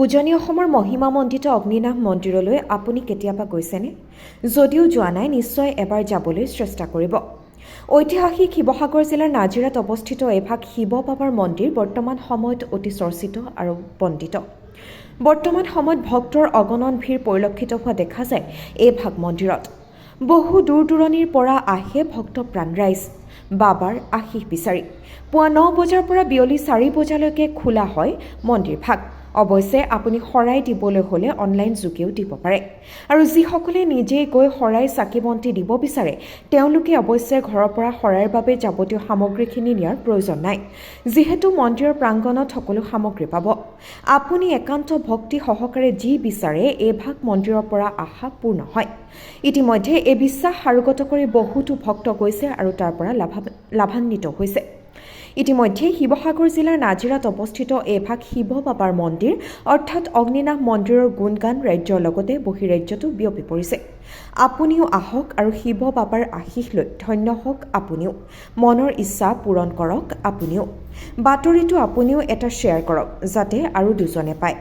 উজনি অসমৰ মহিমামণ্ডিত অগ্নিনাভ মন্দিৰলৈ আপুনি কেতিয়াবা গৈছেনে? যদিও যোৱা নাই, নিশ্চয় এবাৰ যাবলৈ চেষ্টা কৰিব। ঐতিহাসিক শিৱসাগৰ জিলাৰ নাজিৰাত অৱস্থিত এভাগ শিৱ বাবাৰ মন্দিৰ বৰ্তমান সময়ত অতি চৰ্চিত আৰু বন্দিত। বৰ্তমান সময়ত ভক্তৰ অগণন ভিৰ পৰিলক্ষিত হোৱা দেখা যায় এইভাগ মন্দিৰত। বহু দূৰ দূৰণিৰ পৰা আহে ভক্তপ্ৰাণ ৰাইজ বাবাৰ আশীষ বিচাৰি। পুৱা ৯ বজাৰ পৰা বিয়লি ৪ বজালৈকে খোলা হয় মন্দিৰভাগ। অৱশ্যে আপুনি শৰাই দিবলৈ হ'লে অনলাইন যোগেও দিব পাৰে। আৰু যিসকলে নিজেই গৈ শৰাই চাকি বন্তি দিব বিচাৰে তেওঁলোকে অৱশ্যে ঘৰৰ পৰা শৰাইৰ বাবে যাৱতীয় সামগ্ৰীখিনি নিয়াৰ প্ৰয়োজন নাই, যিহেতু মন্দিৰৰ প্ৰাংগণত সকলো সামগ্ৰী পাব। আপুনি একান্ত ভক্তি সহকাৰে যি বিচাৰে এইভাগ মন্দিৰৰ পৰা আশা পূৰ্ণ হয়। ইতিমধ্যে এই বিশ্বাস সাৰোগত কৰি বহুতো ভক্ত গৈছে আৰু তাৰ পৰা লাভান্বিত হৈছে। ইতিমধ্যে শিৱসাগৰ জিলাৰ নাজিৰাত অৱস্থিত এভাগ শিৱ বাবাৰ মন্দিৰ অৰ্থাৎ অগ্নিনাভ মন্দিৰৰ গুণগান ৰাজ্যৰ লগতে বহিৰাজ্যতো বিয়পি পৰিছে। আপুনিও আহক আৰু শিৱ বাবাৰ আশীষ লৈ ধন্য হওক আপুনিও। মনৰ ইচ্ছা পূৰণ কৰক আপুনিও। বাতৰিটো আপুনিও এটা শ্বেয়াৰ কৰক যাতে আৰু দুজনে পায়।